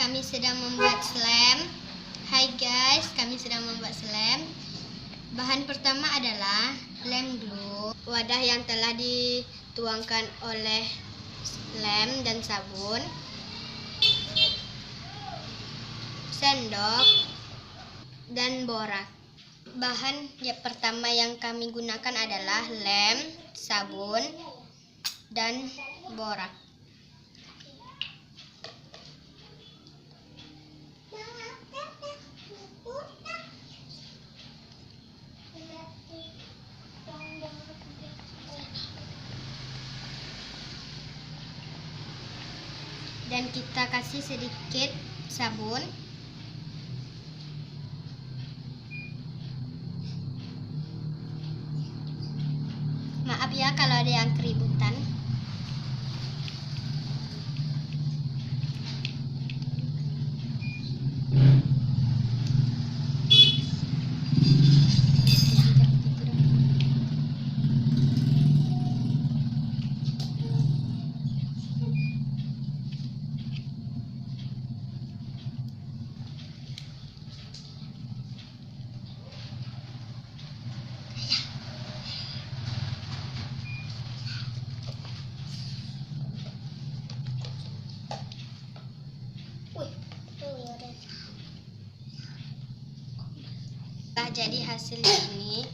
kami sedang membuat slime. Hai guys, kami sedang membuat slime. Bahan pertama adalah lem glue, wadah yang telah dituangkan oleh lem dan sabun, sendok, dan borak. Bahan yang pertama yang kami gunakan adalah lem, sabun, dan borak. Dan kita kasih sedikit sabun. Maaf ya kalau ada yang keributan. Jadi hasilnya ini